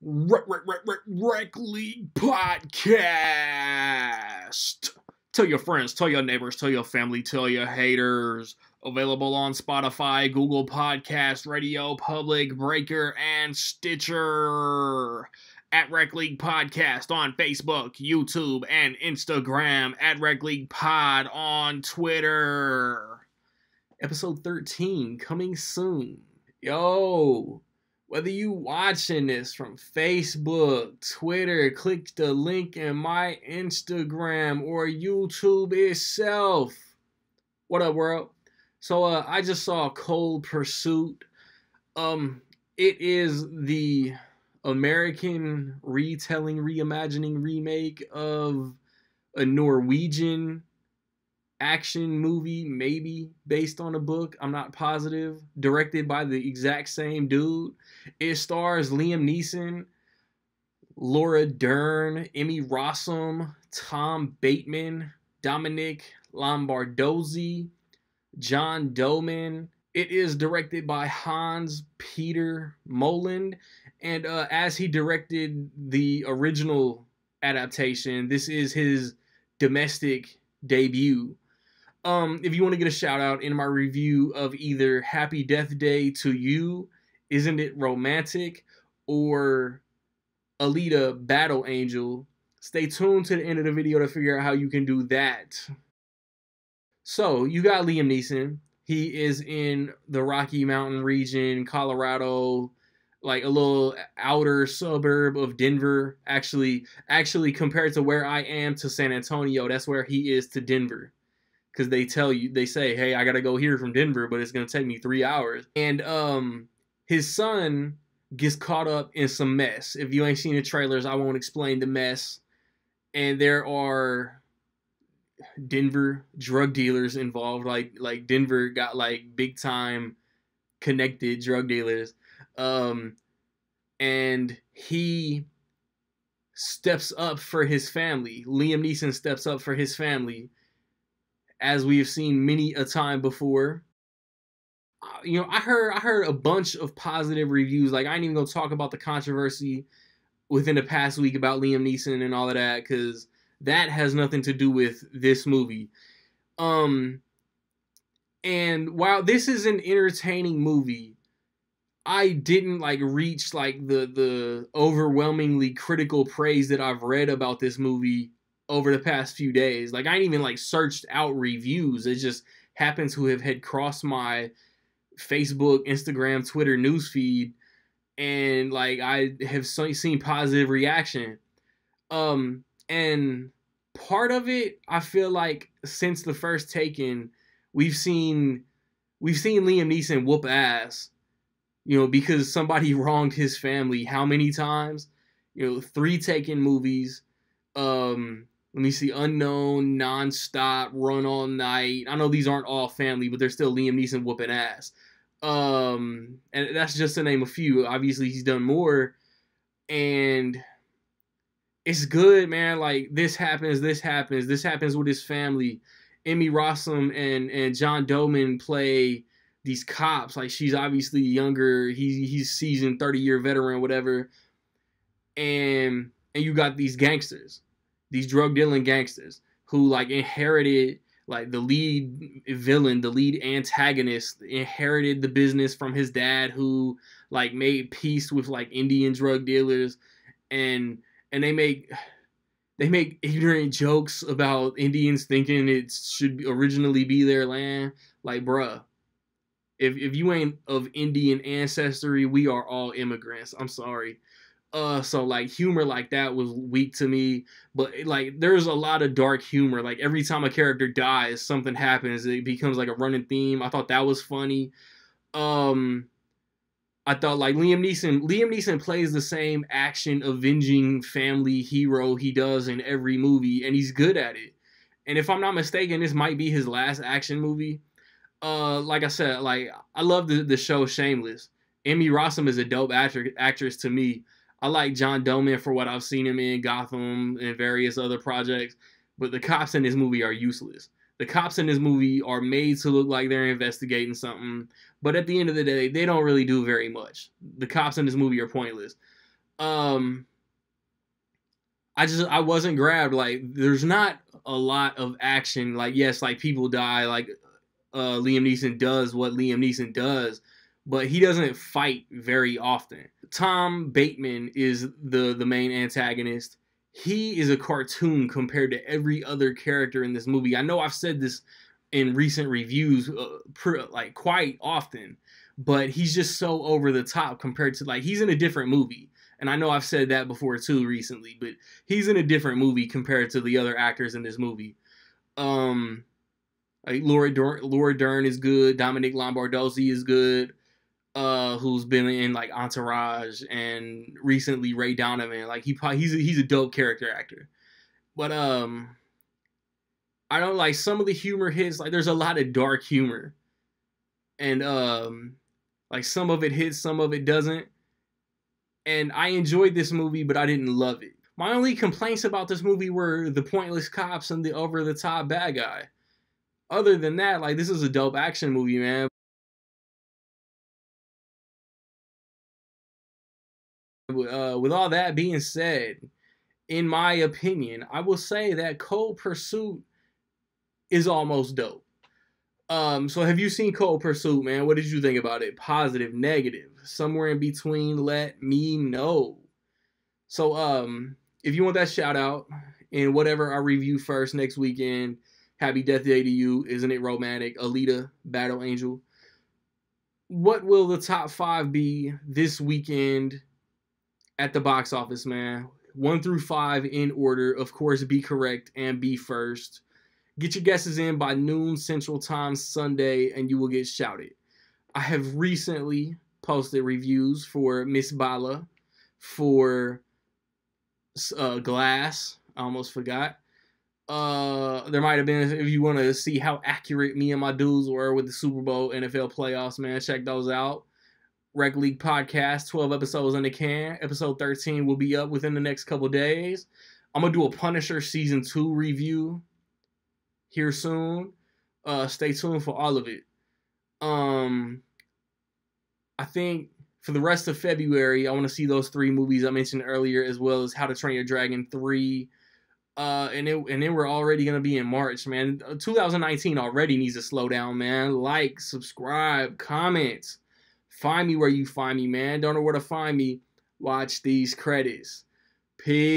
Rec League Podcast. Tell your friends, tell your neighbors, tell your family, tell your haters. Available on Spotify, Google Podcast, Radio Public, Breaker, and Stitcher. At Rec League Podcast on Facebook, YouTube, and Instagram. At Rec League Pod on Twitter. Episode 13 coming soon. Yo, whether you watching this from Facebook, Twitter, click the link in my Instagram or YouTube itself. What up, world? So I just saw Cold Pursuit. It is the American retelling, reimagining, remake of a Norwegian action movie, maybe based on a book. I'm not positive. Directed by the exact same dude. It stars Liam Neeson, Laura Dern, Emmy Rossum, Tom Bateman, Dominic Lombardozzi, John Doman. It is directed by Hans Peter Moland, and as he directed the original adaptation, this is his domestic debut. If you want to get a shout out in my review of either Happy Death Day to You, Isn't It Romantic, or Alita Battle Angel, stay tuned to the end of the video to figure out how you can do that. So, you got Liam Neeson. He is in the Rocky Mountain region, Colorado, like a little outer suburb of Denver. Actually, compared to where I am to San Antonio, that's where he is to Denver. Because they say, hey, I gotta go here from Denver, but it's gonna take me 3 hours. And his son gets caught up in some mess. If you ain't seen the trailers, I won't explain the mess. And there are Denver drug dealers involved. Like Denver got like big time connected drug dealers. And he steps up for his family. Liam Neeson steps up for his family, as we have seen many a time before. I heard a bunch of positive reviews. Like, I ain't even gonna talk about the controversy within the past week about Liam Neeson and all of that, because that has nothing to do with this movie. And while this is an entertaining movie, I didn't reach the overwhelmingly critical praise that I've read about this movie over the past few days. Like, I ain't even searched out reviews. It just happened to have had crossed my Facebook, Instagram, Twitter newsfeed, and I have seen positive reaction. And part of it, I feel like since the first Taken, we've seen Liam Neeson whoop ass, because somebody wronged his family. How many times? 3 Taken movies. Let me see, Unknown, Nonstop, Run All Night. I know these aren't all family, but they're still Liam Neeson whooping ass. And that's just to name a few. Obviously, he's done more. And it's good, man. This happens with his family. Emmy Rossum and John Doman play these cops. She's obviously younger. He's seasoned, 30-year veteran, whatever. And you got these gangsters. These drug dealing gangsters who inherited the lead villain, the lead antagonist, inherited the business from his dad, who made peace with Indian drug dealers, and they make ignorant jokes about Indians thinking it should originally be their land. Bruh, if you ain't of Indian ancestry, we are all immigrants. I'm sorry. So humor like that was weak to me, but there's a lot of dark humor. Every time a character dies, something happens. It becomes a running theme. I thought that was funny. I thought Liam Neeson plays the same action avenging family hero he does in every movie, and he's good at it. And if I'm not mistaken, this might be his last action movie. Like I said, I love the show Shameless. Emmy Rossum is a dope actress to me. I like John Doman for what I've seen him in Gotham and various other projects, but the cops in this movie are useless. The cops in this movie are made to look like they're investigating something, but at the end of the day, they don't really do very much. The cops in this movie are pointless. Um, I wasn't grabbed. Like, there's not a lot of action. Like, yes, like people die. Like, Liam Neeson does what Liam Neeson does, but he doesn't fight very often. Tom Bateman is the main antagonist. He is a cartoon compared to every other character in this movie. I know I've said this in recent reviews, like quite often, but he's just so over the top compared to, like, he's in a different movie. And I know I've said that before too recently, but he's in a different movie compared to the other actors in this movie. Um, like Laura Dern is good. Dominic Lombardozzi is good. Who's been in like Entourage and recently Ray Donovan. Like he's a dope character actor. But I don't like some of the humor hits. Like there's a lot of dark humor, and like some of it hits, some of it doesn't. And I enjoyed this movie, but I didn't love it. My only complaints about this movie were the pointless cops and the over the top bad guy. Other than that, like this is a dope action movie, man. With all that being said, in my opinion, I will say that Cold Pursuit is almost dope. So have you seen Cold Pursuit, man? What did you think about it? Positive, negative, somewhere in between? Let me know. So, if you want that shout out in whatever I review first next weekend, Happy Death Day to You, Isn't It Romantic, Alita, Battle Angel. What will the top 5 be this weekend at the box office, man? 1 through 5 in order. Of course, be correct and be first. Get your guesses in by noon Central Time Sunday, and you will get shouted. I have recently posted reviews for Miss Bala, for Glass. I almost forgot. There might have been, if you want to see how accurate me and my dudes were with the Super Bowl NFL playoffs, man, check those out. Rec League Podcast, 12 episodes in the can. Episode 13 will be up within the next couple days. I'm going to do a Punisher Season 2 review here soon. Stay tuned for all of it. I think for the rest of February, I want to see those 3 movies I mentioned earlier, as well as How to Train Your Dragon 3. And then we're already going to be in March, man. 2019 already needs to slow down, man. Like, subscribe, comment. Find me where you find me, man. Don't know where to find me. Watch these credits. Peace.